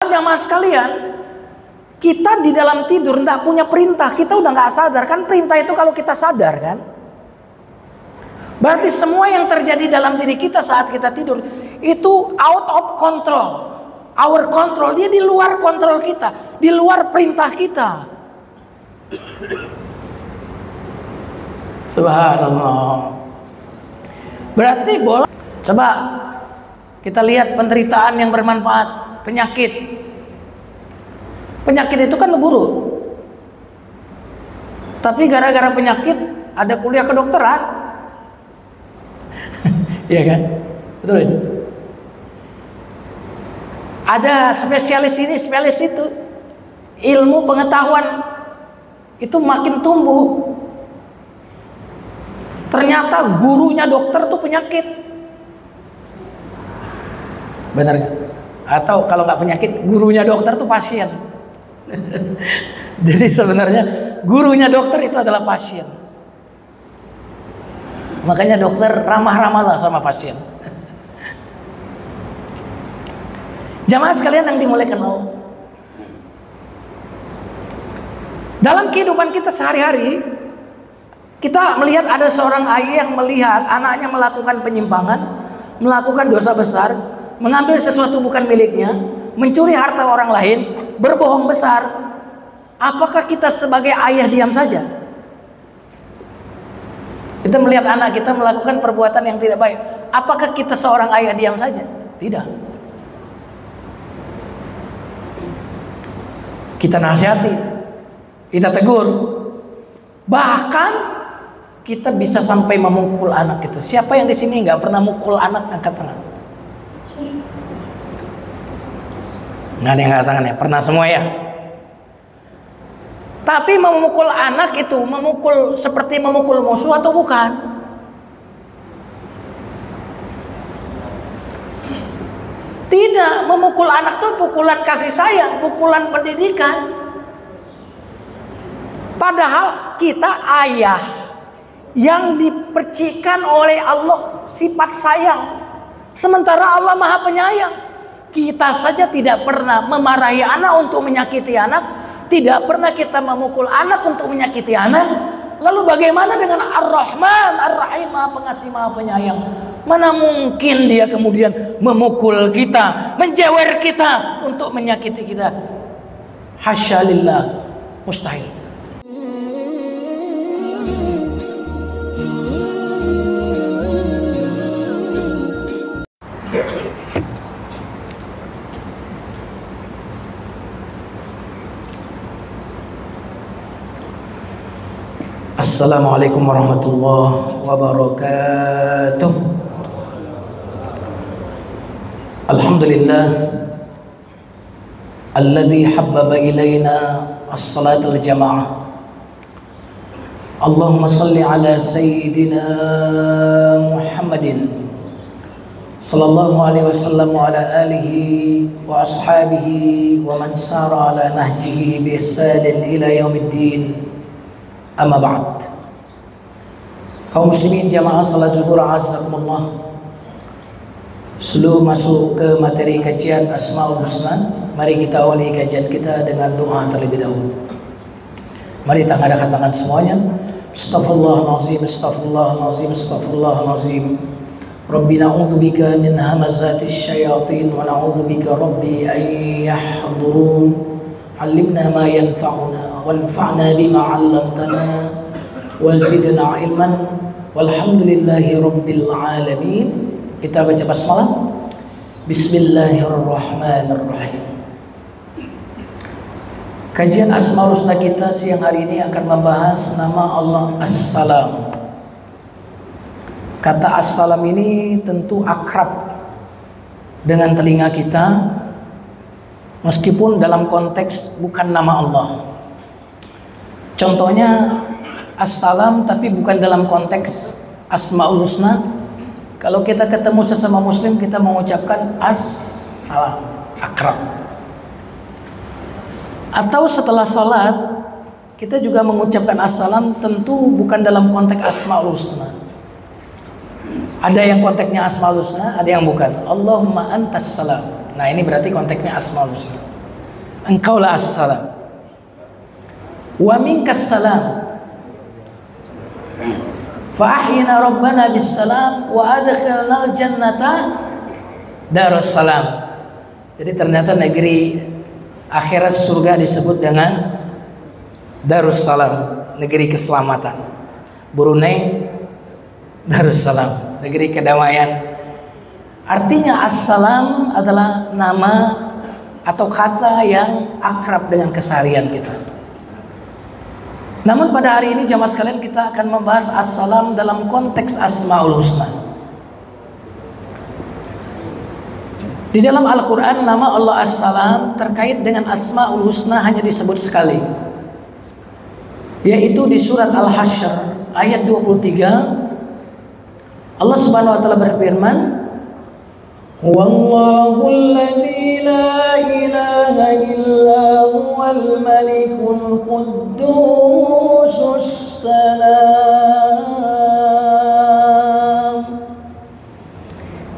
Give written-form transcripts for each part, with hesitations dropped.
jamaah sekalian, kita di dalam tidur tidak punya perintah, kita udah nggak sadar kan. Perintah itu kalau kita sadar kan. Berarti semua yang terjadi dalam diri kita saat kita tidur itu out of control, our control. Dia di luar kontrol kita, di luar perintah kita. Subhanallah. Berarti boleh. Coba kita lihat penderitaan yang bermanfaat, penyakit. Penyakit itu kan buruk. Tapi gara-gara penyakit ada kuliah kedokteran. Iya kan? Betul. Ada spesialis ini, spesialis itu. Ilmu pengetahuan itu makin tumbuh. Ternyata gurunya dokter tuh penyakit. Benar nggak? Atau kalau nggak penyakit, gurunya dokter tuh pasien. Jadi sebenarnya gurunya dokter itu adalah pasien. Makanya dokter ramah-ramahlah sama pasien. Jamaah sekalian yang dimuliakan Allah. Dalam kehidupan kita sehari-hari, kita melihat ada seorang ayah yang melihat anaknya melakukan penyimpangan, melakukan dosa besar, mengambil sesuatu bukan miliknya, mencuri harta orang lain, berbohong besar. Apakah kita sebagai ayah diam saja? Kita melihat anak kita melakukan perbuatan yang tidak baik. Apakah kita seorang ayah diam saja? Tidak. Kita nasihati, kita tegur. Bahkan kita bisa sampai memukul anak itu. Siapa yang di sini nggak pernah mukul anak? Angkat tangan. Nggak ada yang angkat tangan ya? Pernah semua ya? Tapi memukul anak itu memukul seperti memukul musuh atau bukan? Tidak, memukul anak itu pukulan kasih sayang, pukulan pendidikan. Padahal kita ayah yang dipercikan oleh Allah sifat sayang. Sementara Allah Maha Penyayang. Kita saja tidak pernah memarahi anak untuk menyakiti anak. Tidak pernah kita memukul anak untuk menyakiti anak. Lalu bagaimana dengan Ar-Rahman, Ar-Rahim, Maha Pengasih, Maha Penyayang? Mana mungkin dia kemudian memukul kita, menjewer kita untuk menyakiti kita? Hasya lillah, mustahil. Assalamualaikum warahmatullahi wabarakatuh. Alhamdulillah alladzi habbaba ilaina as-salat al-jamaah. Allahumma salli ala sayyidina Muhammadin sallallahu alaihi wasallam wa ala alihi wa ashabihi wa man sara ala nahjihi bi ihsanin ila yaumiddin. Amma ba'd. Kaum muslimin jamaah salat zuhur azakumullah. Sebelum masuk ke materi kajian Asmaul Husna, mari kita awali kajian kita dengan doa terlebih dahulu. Mari tangadakan tangan semuanya. Astaghfirullahalazim, astaghfirullahalazim, astaghfirullahalazim. Rabbi na'udzubika min hamazatis syayatin wa na'udzubika rabbi an yahdurun. 'Allimna ma yanfa'una wanfa'na bima 'allamtana wazidna 'ilman walhamdulillahi rabbil alamin. Kita baca basmalah. Bismillahirrahmanirrahim. Kajian Asmaul Husna kita siang hari ini akan membahas nama Allah As-Salam. Kata As-Salam ini tentu akrab dengan telinga kita, meskipun dalam konteks bukan nama Allah. Contohnya As-Salam tapi bukan dalam konteks Asmaul Husna. Kalau kita ketemu sesama muslim, kita mengucapkan As-Salam, akrab. Atau setelah sholat kita juga mengucapkan As-Salam, tentu bukan dalam konteks Asmaul Husna. Ada yang konteksnya Asmaul Husna, ada yang bukan. Allahumma antas salam. Nah ini berarti konteksnya Asmaul Husna. engkaulah as-salam. Wa minkas salam. Fa ahyina rabbana bis salam wa adkhilnal jannata darus salam. Jadi ternyata negeri akhirat surga disebut dengan Darussalam, negeri keselamatan. Brunei Darussalam, negeri kedamaian. Artinya assalam adalah nama atau kata yang akrab dengan keseharian kita. Namun pada hari ini jamaah sekalian, kita akan membahas assalam dalam konteks Asmaul Husna. Di dalam Al-Quran nama Allah As-Salam terkait dengan Asmaul Husna hanya disebut sekali, yaitu di surat Al-Hasyr ayat 23. Allah Subhanahu wa taala berfirman, "Wallahul ladzi la ilaha illa huwal malikul quddusus salam."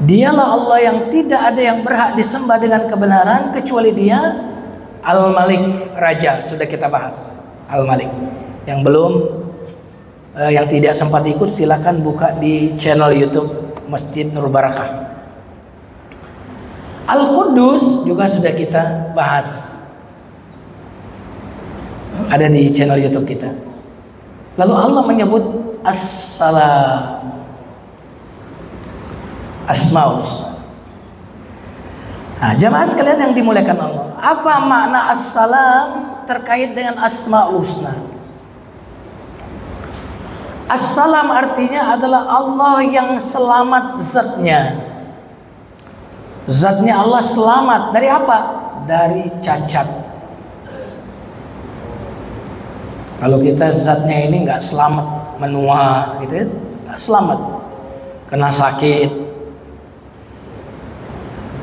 Dialah Allah yang tidak ada yang berhak disembah dengan kebenaran kecuali Dia, Al-Malik, Raja. Sudah kita bahas Al-Malik. Yang belum, yang tidak sempat ikut, silakan buka di channel YouTube Masjid Nur Barakah. Al-Quddus juga sudah kita bahas, ada di channel YouTube kita. Lalu Allah menyebut As-Salam, Asmaul Husna. Nah, jamaah sekalian yang dimuliakan Allah, apa makna As-Salam terkait dengan Asmaul Husna? As-Salam artinya adalah Allah yang selamat zatnya. Zatnya Allah selamat dari apa? Dari cacat. Kalau kita zatnya ini nggak selamat, menua gitu ya, nggak selamat, kena sakit.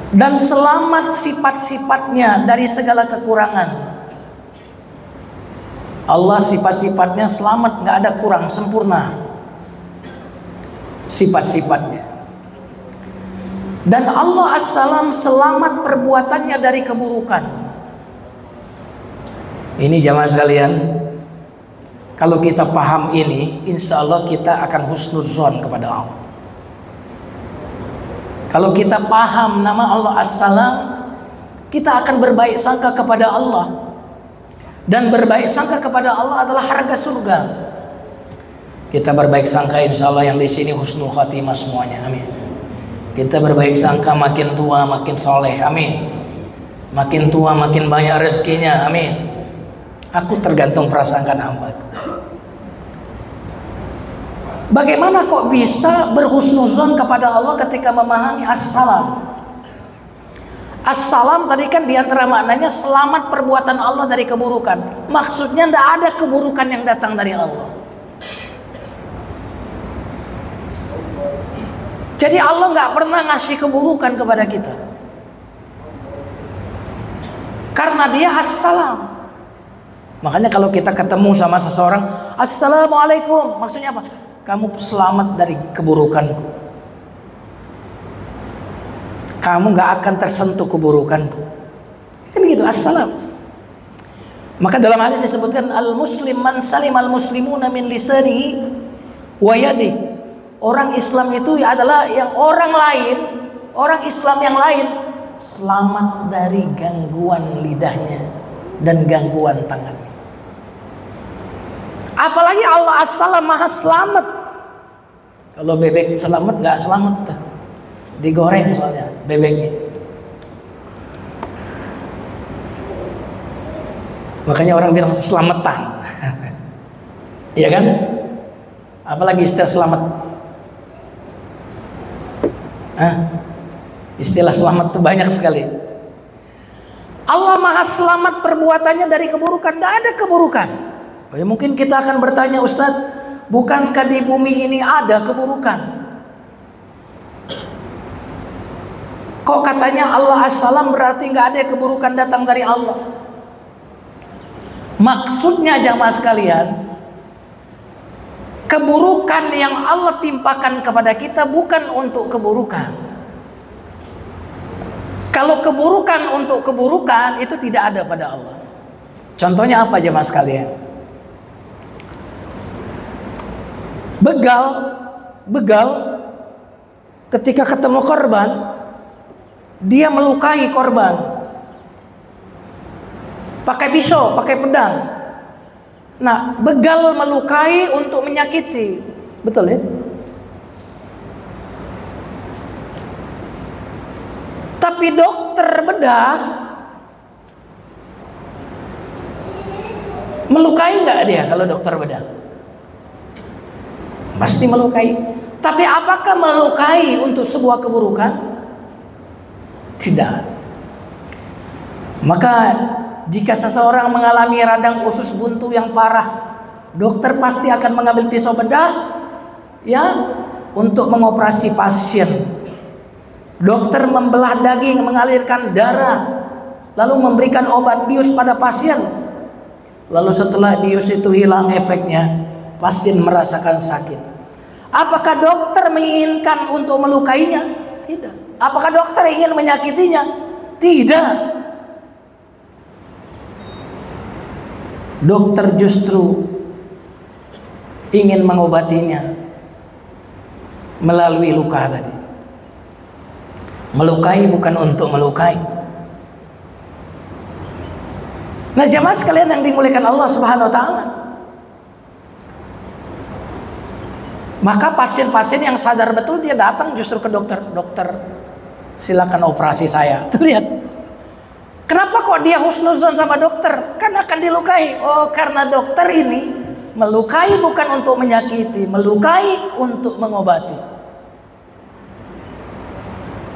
Dan selamat sifat-sifatnya dari segala kekurangan. Allah sifat-sifatnya selamat, nggak ada kurang, sempurna sifat-sifatnya. Dan Allah As-Salam selamat perbuatannya dari keburukan. Ini jamaah sekalian, kalau kita paham ini, insya Allah kita akan husnuzon kepada Allah. Kalau kita paham nama Allah As-Salam, kita akan berbaik sangka kepada Allah. Dan berbaik sangka kepada Allah adalah harga surga. Kita berbaik sangka insya Allah yang di sini husnul khatimah semuanya, amin. Kita berbaik sangka makin tua makin soleh, amin. Makin tua makin banyak rezekinya, amin. Aku tergantung prasangkaan hamba. Bagaimana kok bisa berhusnuzon kepada Allah ketika memahami As-Salam? As-Salam tadi kan diantara maknanya selamat perbuatan Allah dari keburukan. Maksudnya tidak ada keburukan yang datang dari Allah. Jadi Allah nggak pernah ngasih keburukan kepada kita, karena Dia As-Salam. Makanya kalau kita ketemu sama seseorang, Assalamualaikum, maksudnya apa? Kamu selamat dari keburukanku. Kamu nggak akan tersentuh keburukanku. Kan gitu, Assalam. Maka dalam hadis disebutkan al-muslim man salim al-muslimuna min lisanihi wa yadihi. Orang Islam itu adalah yang orang lain, orang Islam yang lain selamat dari gangguan lidahnya dan gangguan tangannya. Apalagi Allah As-Salam maha selamat. Kalau bebek selamat nggak selamat, digoreng soalnya bebeknya. Makanya orang bilang selamatan, iya kan? Apalagi istilah selamat. Istilah selamat itu banyak sekali. Allah maha selamat perbuatannya dari keburukan, tidak ada keburukan. Ya, mungkin kita akan bertanya, Ustadz, bukankah di bumi ini ada keburukan? Kok katanya Allah As-Salam berarti nggak ada keburukan datang dari Allah? Maksudnya jamaah sekalian, keburukan yang Allah timpakan kepada kita bukan untuk keburukan. Kalau keburukan untuk keburukan itu tidak ada pada Allah. Contohnya apa jemaah sekalian? Begal ketika ketemu korban, dia melukai korban pakai pisau, pakai pedang. Nah, begal melukai untuk menyakiti, betul ya? Tapi dokter bedah melukai nggak dia kalau dokter bedah? Pasti melukai. Tapi apakah melukai untuk sebuah keburukan? Tidak. Maka jika seseorang mengalami radang usus buntu yang parah, dokter pasti akan mengambil pisau bedah ya untuk mengoperasi pasien. Dokter membelah daging, mengalirkan darah, lalu memberikan obat bius pada pasien. Lalu setelah bius itu hilang efeknya, pasien merasakan sakit. Apakah dokter menginginkan untuk melukainya? Tidak. Apakah dokter ingin menyakitinya? Tidak. Dokter justru ingin mengobatinya melalui luka tadi. Melukai bukan untuk melukai. Nah, jemaah sekalian yang dimuliakan Allah Subhanahu wa taala. Maka pasien-pasien yang sadar betul dia datang justru ke dokter. Dokter, silakan operasi saya. Lihat. Kenapa kok dia husnuzon sama dokter? Kan akan dilukai. Oh, karena dokter ini melukai bukan untuk menyakiti, melukai untuk mengobati.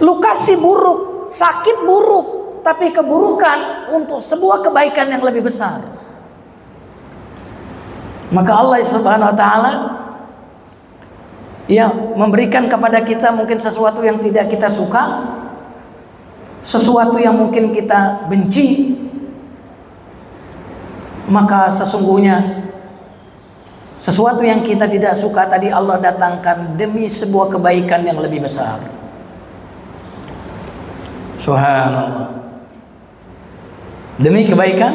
Luka sih buruk, sakit buruk, tapi keburukan untuk sebuah kebaikan yang lebih besar. Maka Allah Subhanahu wa taala ya memberikan kepada kita mungkin sesuatu yang tidak kita suka, sesuatu yang mungkin kita benci, maka sesungguhnya sesuatu yang kita tidak suka tadi Allah datangkan demi sebuah kebaikan yang lebih besar. Subhanallah. Demi kebaikan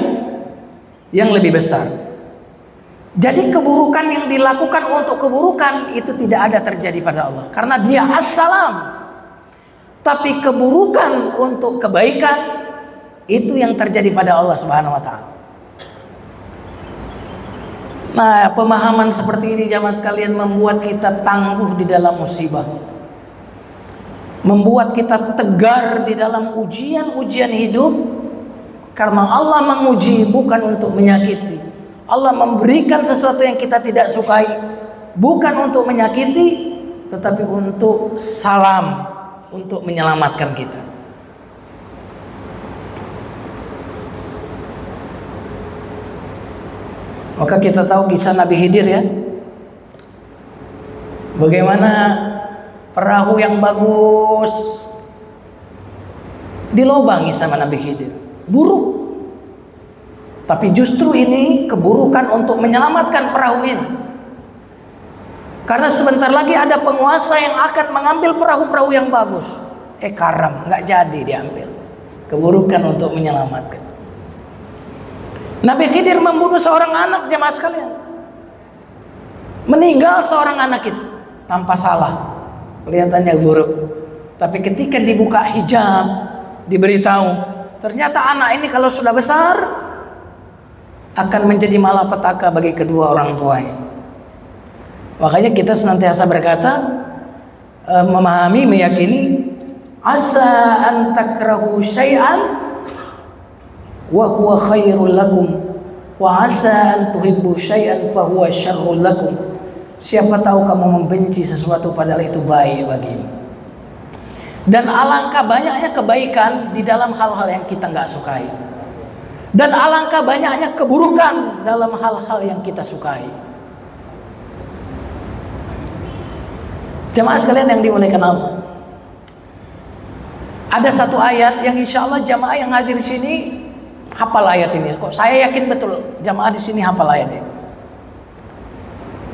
yang lebih besar. Jadi keburukan yang dilakukan untuk keburukan itu tidak ada terjadi pada Allah, karena Dia As-Salam. Tapi keburukan untuk kebaikan itu yang terjadi pada Allah Subhanahu wa taala. Nah, pemahaman seperti ini jamaah sekalian membuat kita tangguh di dalam musibah. Membuat kita tegar di dalam ujian-ujian hidup, karena Allah menguji bukan untuk menyakiti. Allah memberikan sesuatu yang kita tidak sukai bukan untuk menyakiti, tetapi untuk salam, untuk menyelamatkan kita. Maka kita tahu kisah Nabi Khidir ya. Bagaimana perahu yang bagus dilobangi sama Nabi Khidir. Buruk. Tapi justru ini keburukan untuk menyelamatkan perahu ini. Karena sebentar lagi ada penguasa yang akan mengambil perahu-perahu yang bagus. Karam, nggak jadi diambil. Keburukan untuk menyelamatkan. Nabi Khidir membunuh seorang anak jemaah sekalian. Meninggal seorang anak itu tanpa salah. Kelihatannya buruk. Tapi ketika dibuka hijab, diberitahu, ternyata anak ini kalau sudah besar akan menjadi malapetaka bagi kedua orang tuanya. Makanya kita senantiasa berkata, memahami, meyakini, asa an takrahu syai'an wa huwa khairul lakum wa asa an tuhibbu syai'an fa huwa syarrul lakum. Siapa tahu kamu membenci sesuatu padahal itu baik bagimu. Dan alangkah banyaknya kebaikan di dalam hal-hal yang kita nggak sukai. Dan alangkah banyaknya keburukan dalam hal-hal yang kita sukai. Jemaah sekalian yang dimuliakan Allah, ada satu ayat yang insya Allah jemaah yang hadir di sini hafal ayat ini. Kok saya yakin betul jemaah di sini hafal ayat ini.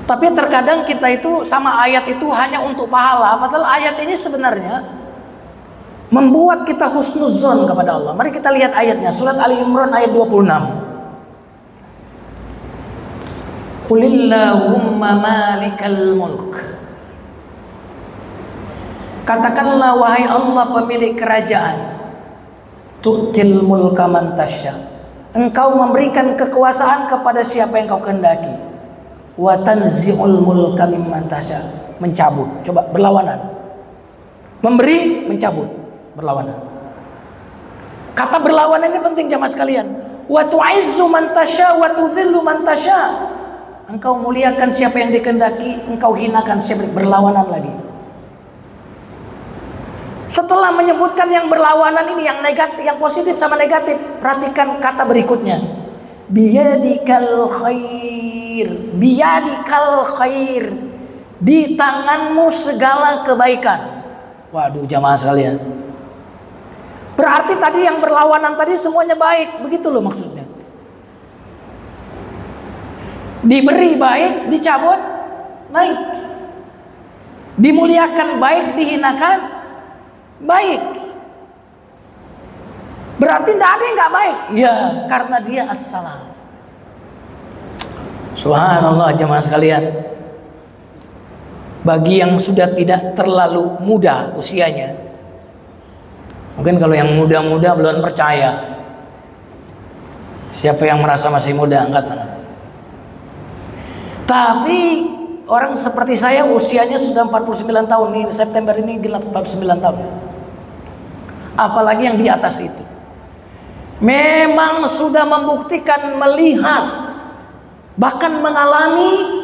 Tapi terkadang kita itu sama ayat itu hanya untuk pahala, padahal ayat ini sebenarnya membuat kita husnuzon kepada Allah. Mari kita lihat ayatnya, surat Ali Imran ayat 26. Qulillahumma malikal mulk. Katakanlah wahai Allah pemilik kerajaan, tu'til mulka man tasya. Engkau memberikan kekuasaan kepada siapa yang kau kehendaki. Wa tanzi'ul mulka mimman tasya. Mencabut, coba berlawanan. Memberi, mencabut, berlawanan. Kata berlawanan ini penting jamaah sekalian. Wa tu'izzu man tasya wa tudhillu man tasya. Engkau muliakan siapa yang dikehendaki, engkau hinakan siapa yang berlawanan lagi. Setelah menyebutkan yang berlawanan ini, yang negatif, yang positif sama negatif, perhatikan kata berikutnya. Biyadikal khair, biyadikal khair. Di tanganmu segala kebaikan. Waduh jamaah sekalian. Berarti tadi yang berlawanan tadi semuanya baik, begitu loh maksudnya. Diberi baik, dicabut baik. Dimuliakan baik, dihinakan baik. Berarti tidak ada yang nggak baik. Ya, karena dia as-salam. Subhanallah jemaah sekalian. Bagi yang sudah tidak terlalu muda usianya, mungkin kalau yang muda-muda belum percaya. Siapa yang merasa masih muda angkat tangan. Tapi orang seperti saya usianya sudah 49 tahun nih, September ini genap 49 tahun. Apalagi yang di atas itu. Memang sudah membuktikan, melihat, bahkan mengalami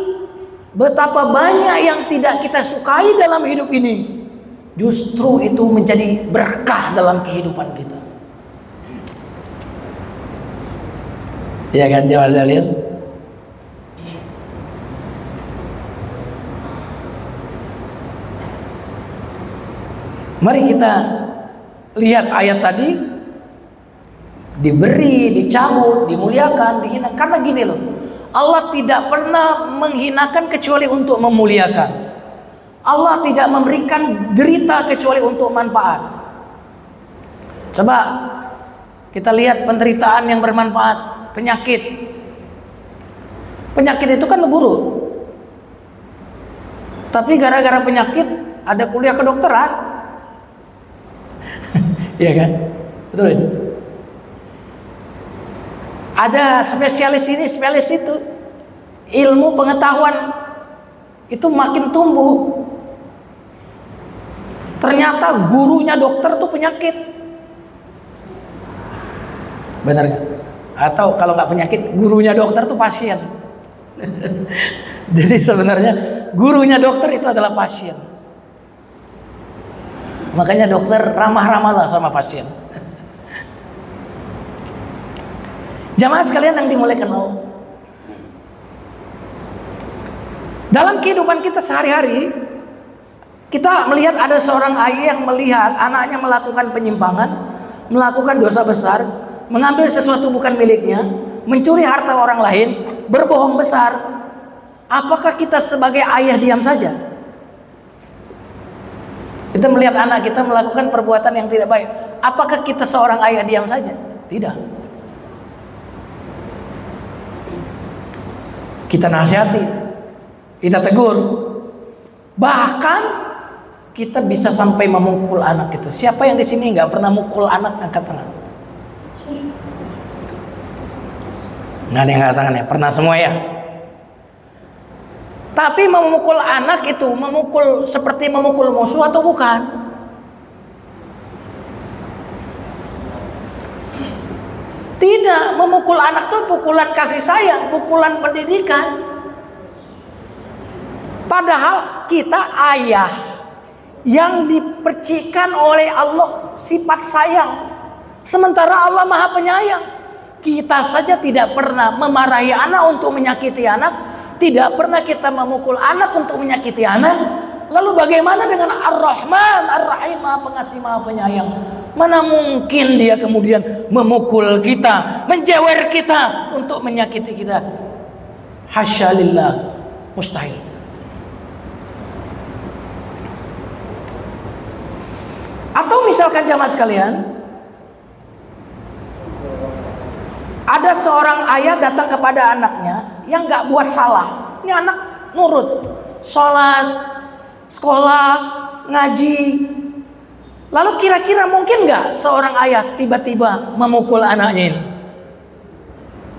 betapa banyak yang tidak kita sukai dalam hidup ini. Justru itu menjadi berkah dalam kehidupan kita. Ya kan jemaah sekalian? Mari kita lihat ayat tadi. Diberi, dicabut, dimuliakan, dihina. Karena gini loh, Allah tidak pernah menghinakan kecuali untuk memuliakan. Allah tidak memberikan derita kecuali untuk manfaat. Coba kita lihat penderitaan yang bermanfaat. Penyakit. Penyakit itu kan buruk. Tapi gara-gara penyakit ada kuliah kedokteran. Iya kan? Betul ini. Ada spesialis ini, spesialis itu. Ilmu pengetahuan itu makin tumbuh. Ternyata gurunya dokter tuh penyakit. Benar nggak? Atau kalau nggak penyakit, gurunya dokter tuh pasien. Jadi sebenarnya gurunya dokter itu adalah pasien. Makanya dokter ramah-ramahlah sama pasien. Jamaah sekalian yang dimuliakan Allah. Dalam kehidupan kita sehari-hari, kita melihat ada seorang ayah yang melihat anaknya melakukan penyimpangan, melakukan dosa besar, mengambil sesuatu bukan miliknya, mencuri harta orang lain, berbohong besar. Apakah kita sebagai ayah diam saja? Kita melihat anak kita melakukan perbuatan yang tidak baik. Apakah kita seorang ayah diam saja? Tidak. Kita nasihati, kita tegur. Bahkan kita bisa sampai memukul anak itu. Siapa yang di sini nggak pernah mukul anak? Angkat tangan. Nggak ada yang angkat tangan ya? Pernah semua ya? Tapi memukul anak itu, memukul seperti memukul musuh atau bukan? Tidak, memukul anak itu pukulan kasih sayang, pukulan pendidikan. Padahal kita ayah yang dipercikan oleh Allah sifat sayang. Sementara Allah Maha Penyayang. Kita saja tidak pernah memarahi anak untuk menyakiti anak. Tidak pernah kita memukul anak untuk menyakiti anak. Lalu bagaimana dengan Ar-Rahman, Ar-Rahim, Maha Pengasih, Maha Penyayang? Mana mungkin dia kemudian memukul kita, menjewer kita untuk menyakiti kita? Hasya lillah, mustahil. Atau misalkan jamaah sekalian, ada seorang ayah datang kepada anaknya yang nggak buat salah. Ini anak nurut, sholat, sekolah, ngaji. Lalu kira-kira mungkin nggak seorang ayah tiba-tiba memukul anaknya ini?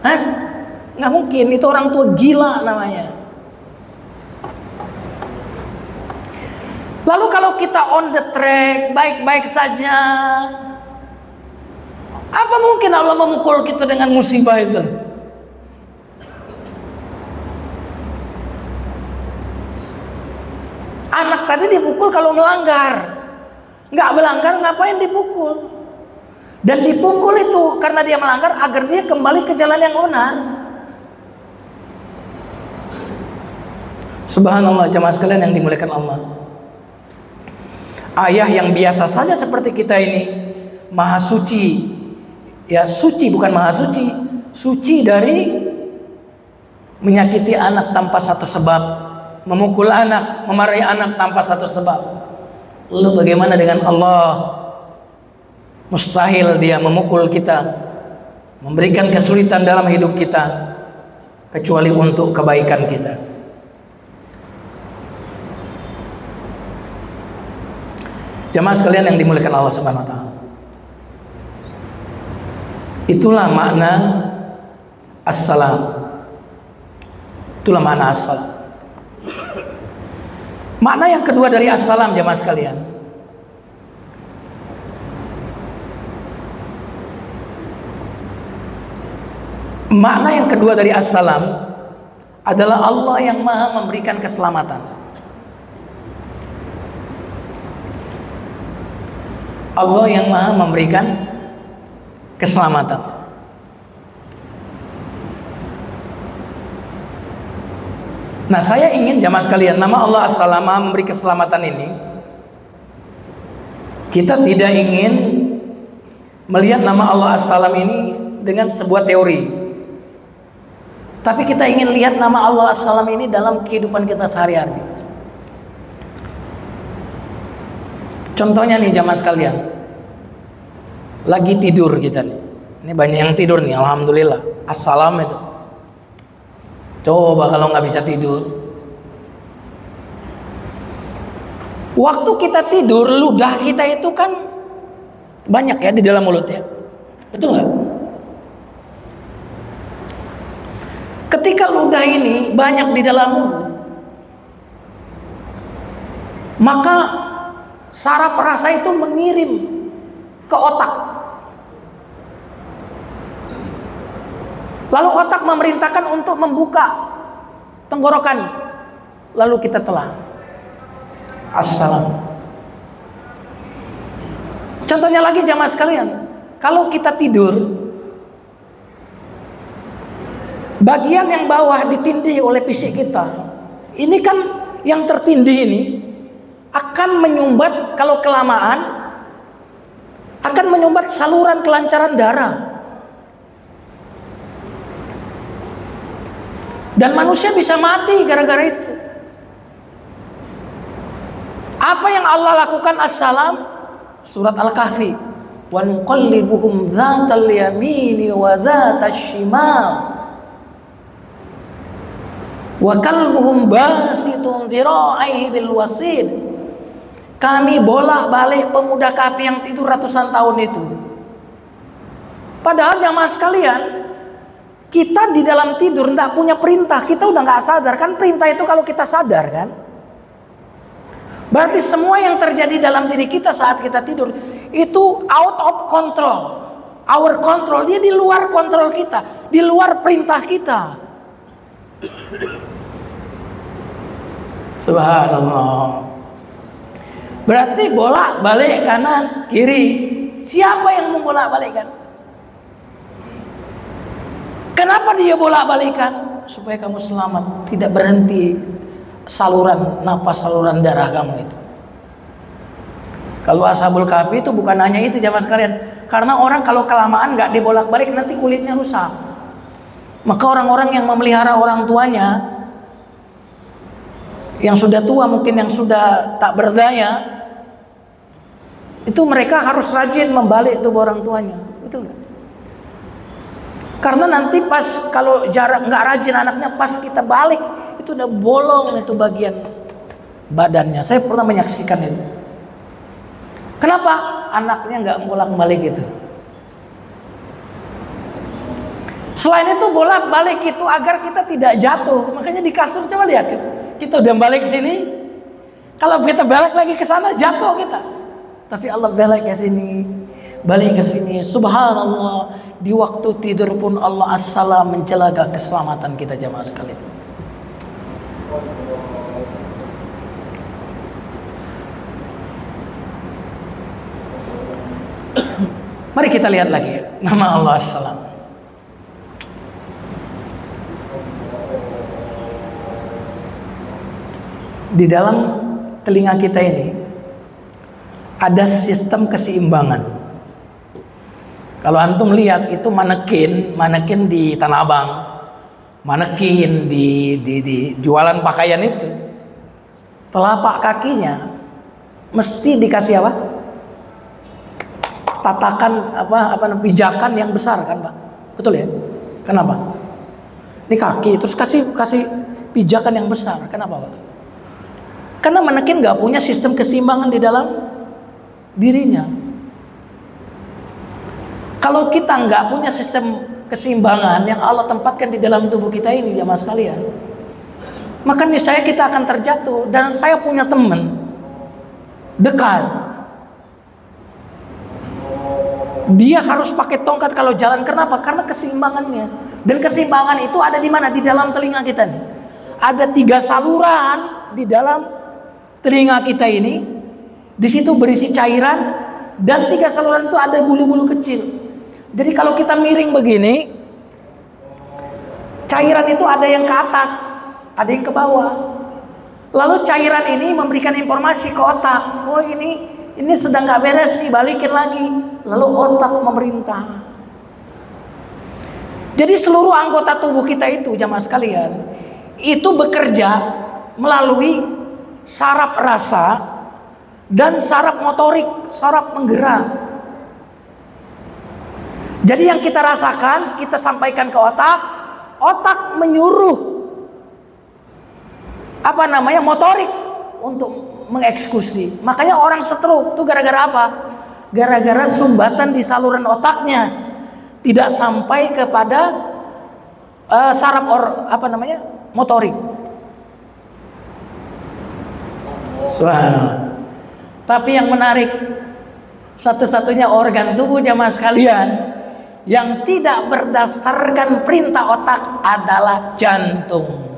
Hah? Nggak mungkin, itu orang tua gila namanya. Lalu kalau kita on the track, baik-baik saja, apa mungkin Allah memukul kita dengan musibah itu? Anak tadi dipukul kalau melanggar. Nggak melanggar, ngapain dipukul? Dan dipukul itu karena dia melanggar agar dia kembali ke jalan yang benar. Subhanallah, jemaah sekalian yang dimuliakan Allah. Ayah yang biasa saja seperti kita ini, maha suci. Ya, suci bukan maha suci. Suci dari menyakiti anak tanpa satu sebab, memukul anak, memarahi anak tanpa satu sebab. Lalu bagaimana dengan Allah? Mustahil dia memukul kita, memberikan kesulitan dalam hidup kita, kecuali untuk kebaikan kita. Jemaah sekalian yang dimuliakan Allah Subhanahu wa taala. Itulah makna assalam. Itulah makna assalam. Makna yang kedua dari assalam, jemaah sekalian, makna yang kedua dari assalam adalah Allah yang maha memberikan keselamatan. Allah yang maha memberikan keselamatan. Nah, saya ingin jamaah sekalian, nama Allah As-Salam memberi keselamatan ini, kita tidak ingin melihat nama Allah As-Salam ini dengan sebuah teori, tapi kita ingin lihat nama Allah As-Salam ini dalam kehidupan kita sehari-hari. Contohnya nih jamaah sekalian, lagi tidur kita nih, ini banyak yang tidur nih, alhamdulillah. Assalam itu. Coba kalau nggak bisa tidur, waktu kita tidur, ludah kita itu kan banyak ya di dalam mulutnya, betul nggak? Ketika ludah ini banyak di dalam mulut, maka saraf rasa itu mengirim ke otak. Lalu otak memerintahkan untuk membuka tenggorokan, lalu kita telan. Assalam. Contohnya lagi jamaah sekalian, kalau kita tidur, bagian yang bawah ditindih oleh fisik kita, ini kan yang tertindih ini akan menyumbat, kalau kelamaan akan menyumbat saluran kelancaran darah. Dan manusia bisa mati gara-gara itu. Apa yang Allah lakukan assalam? Surat Al-Kahfi. Wa nuqallibuhum dzatal yamini wa dzatal shimal. Wa kalbuhum basitun dhira'ihi bil wasid. Kami bolak-balik pemuda kafir yang tidur ratusan tahun itu. Padahal jamaah sekalian, kita di dalam tidur tidak punya perintah, kita udah nggak sadar kan. Perintah itu kalau kita sadar kan. Berarti semua yang terjadi dalam diri kita saat kita tidur itu out of control, our control. Dia di luar kontrol kita, di luar perintah kita. Subhanallah. Berarti bolak-balik kanan kiri. Siapa yang membolak-balikkan? Kenapa dia bolak-balikan? Supaya kamu selamat, tidak berhenti saluran napas, saluran darah kamu itu. Kalau Ashabul Kahfi itu bukan hanya itu jamaah sekalian, karena orang kalau kelamaan nggak dibolak-balik nanti kulitnya rusak. Maka orang-orang yang memelihara orang tuanya, yang sudah tua mungkin, yang sudah tak berdaya, itu mereka harus rajin membalik tubuh orang tuanya, betul nggak? Karena nanti pas kalau jarak nggak rajin anaknya, pas kita balik itu udah bolong itu bagian badannya. Saya pernah menyaksikan itu. Kenapa anaknya nggak bolak-balik gitu? Selain itu bolak-balik itu agar kita tidak jatuh. Makanya di kasur coba lihat, kita udah balik ke sini, kalau kita balik lagi ke sana jatuh kita. Tapi Allah balik ke sini, balik ke sini. Subhanallah, di waktu tidur pun Allah as-salam menjaga keselamatan kita jamaah sekalian. Mari kita lihat lagi nama Allah as-salam. Di dalam telinga kita ini ada sistem keseimbangan. Kalau antum lihat itu manekin di Tanah Abang, manekin di jualan pakaian itu, telapak kakinya mesti dikasih apa? Tatakan pijakan yang besar kan Pak? Betul ya? Kenapa? Ini kaki terus kasih pijakan yang besar. Kenapa Pak? Karena manekin nggak punya sistem keseimbangan di dalam dirinya. Kalau kita nggak punya sistem keseimbangan yang Allah tempatkan di dalam tubuh kita ini jamaah sekalian, maka niscaya kita akan terjatuh. Dan saya punya teman dekat, dia harus pakai tongkat kalau jalan. Kenapa? Karena keseimbangannya. Dan keseimbangan itu ada di mana? Di dalam telinga kita nih. Ada 3 saluran di dalam telinga kita ini. Di situ berisi cairan, dan 3 saluran itu ada bulu-bulu kecil. Jadi kalau kita miring begini, cairan itu ada yang ke atas, ada yang ke bawah. Lalu cairan ini memberikan informasi ke otak. Oh ini sedang nggak beres nih, balikin lagi. Lalu otak memerintah. Jadi seluruh anggota tubuh kita itu jamaah sekalian, itu bekerja melalui saraf rasa dan saraf motorik, saraf penggerak. Jadi yang kita rasakan, kita sampaikan ke otak, otak menyuruh motorik untuk mengeksekusi. Makanya orang stroke itu gara-gara apa? Gara-gara sumbatan di saluran otaknya tidak sampai kepada saraf motorik. Subhanallah. Tapi yang menarik, satu-satunya organ tubuh jamaah sekalian yang tidak berdasarkan perintah otak adalah jantung.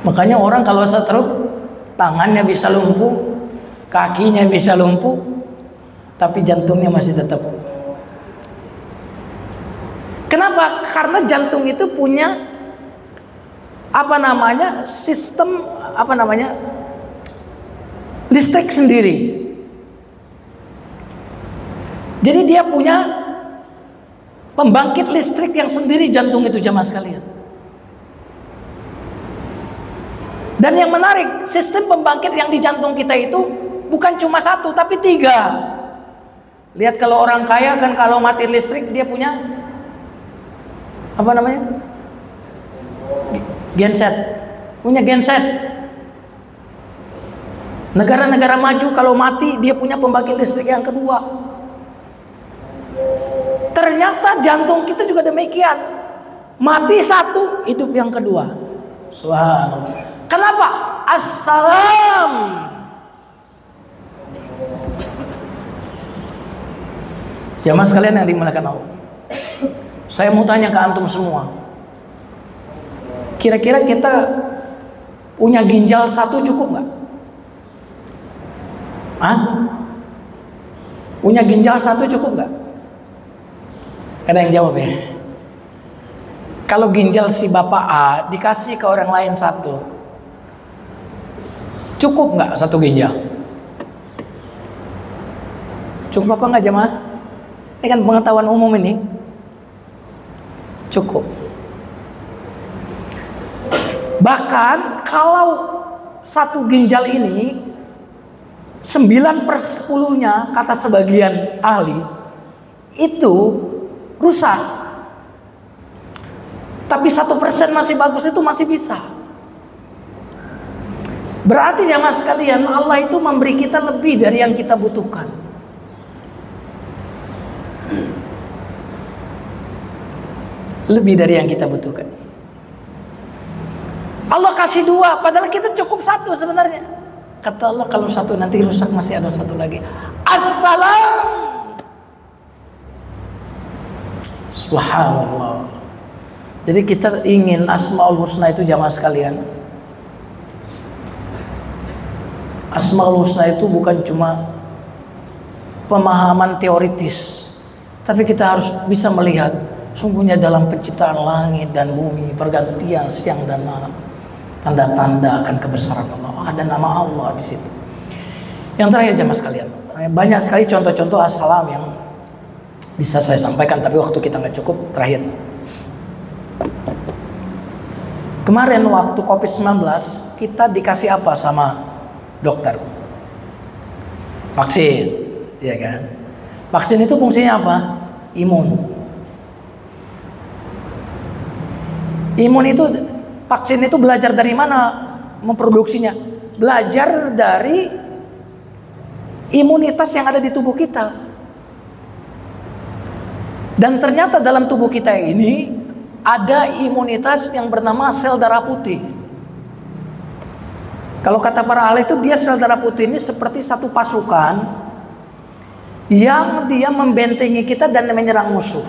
Makanya orang kalau stroke, tangannya bisa lumpuh, kakinya bisa lumpuh, tapi jantungnya masih tetap. Kenapa? Karena jantung itu punya sistem listrik sendiri. Jadi dia punya pembangkit listrik yang sendiri jantung itu jamaah sekalian. Dan yang menarik, sistem pembangkit yang di jantung kita itu bukan cuma 1 tapi 3. Lihat kalau orang kaya kan, kalau mati listrik dia punya genset. Punya genset. Negara-negara maju kalau mati dia punya pembangkit listrik yang kedua. Ternyata jantung kita juga demikian. Mati 1, hidup yang kedua. Subhanallah. Kenapa? Assalam. Jamaah sekalian yang dimuliakan Allah, saya mau tanya ke antum semua. Kira-kira kita punya ginjal 1 cukup nggak? Punya ginjal 1 cukup nggak? Ada yang jawab ya? Kalau ginjal si bapak A dikasih ke orang lain 1, cukup nggak 1 ginjal? Cukup apa nggak jemaah? Ini kan pengetahuan umum ini. Cukup. Bahkan kalau 1 ginjal ini 9/10-nya kata sebagian ahli itu rusak. Tapi 1% masih bagus, itu masih bisa. Berarti jamaah sekalian, Allah itu memberi kita lebih dari yang kita butuhkan. Lebih dari yang kita butuhkan. Allah kasih 2, padahal kita cukup 1 sebenarnya. Kata Allah, kalau 1 nanti rusak masih ada 1 lagi. Assalam. Subhanallah. Jadi kita ingin Asmaul Husna itu jamaah sekalian. Asmaul Husna itu bukan cuma pemahaman teoritis, tapi kita harus bisa melihat sungguhnya dalam penciptaan langit dan bumi, pergantian siang dan malam, tanda-tanda akan kebesaran Allah. Ada nama Allah di situ. Yang terakhir jamaah sekalian, banyak sekali contoh-contoh assalam yang bisa saya sampaikan, tapi waktu kita nggak cukup. Terakhir, kemarin waktu COVID-19 kita dikasih apa sama dokter? Vaksin, ya kan? Vaksin itu fungsinya apa? Imun. Imun itu, vaksin itu belajar dari mana memproduksinya? Belajar dari imunitas yang ada di tubuh kita. Dan ternyata dalam tubuh kita ini ada imunitas yang bernama sel darah putih. Kalau kata para ahli itu, dia sel darah putih ini seperti satu pasukan yang dia membentengi kita dan menyerang musuh.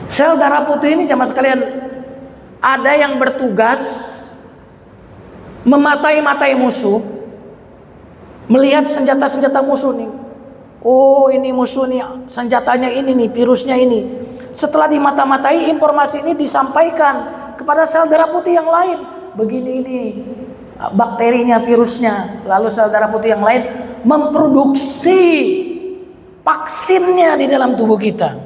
Sel darah putih ini jamaah sekalian, ada yang bertugas mematai-matai musuh, melihat senjata-senjata musuh nih. Oh, ini musuh nih, senjatanya ini nih, virusnya ini. Setelah dimata-matai, informasi ini disampaikan kepada sel darah putih yang lain. Begini ini bakterinya, virusnya. Lalu sel darah putih yang lain memproduksi vaksinnya di dalam tubuh kita.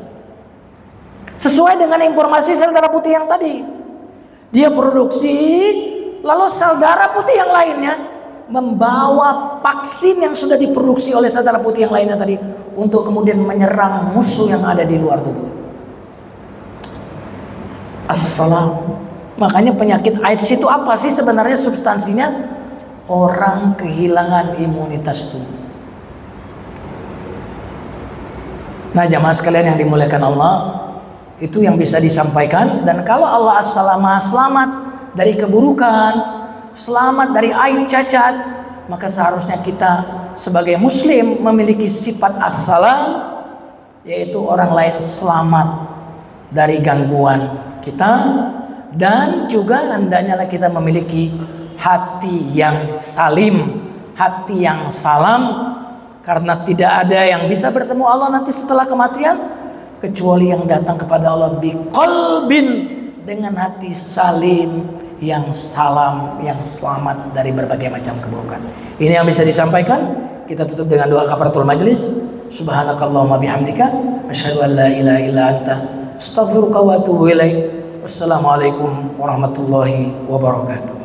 Sesuai dengan informasi sel darah putih yang tadi. Dia produksi, lalu sel darah putih yang lainnya membawa vaksin yang sudah diproduksi oleh sel darah putih yang lainnya tadi untuk kemudian menyerang musuh yang ada di luar tubuh. Assalam. Makanya penyakit AIDS itu apa sih sebenarnya substansinya? Orang kehilangan imunitas tubuh. Nah jamaah sekalian yang dimuliakan Allah, itu yang bisa disampaikan. Dan kalau Allah as-salamah, selamat dari keburukan, selamat dari aib cacat, maka seharusnya kita sebagai muslim memiliki sifat as-salam, yaitu orang lain selamat dari gangguan kita. Dan juga hendaknya kita memiliki hati yang salim, hati yang salam, karena tidak ada yang bisa bertemu Allah nanti setelah kematian kecuali yang datang kepada Allah biqalbin, dengan hati salim yang salam, yang selamat dari berbagai macam keburukan. Ini yang bisa disampaikan. Kita tutup dengan doa kafaratul majlis. Subhanakallahumma bihamdika asyhadu an la ilaha illa anta astaghfiruka wa atubu ilaik. Wassalamualaikum warahmatullahi wabarakatuh.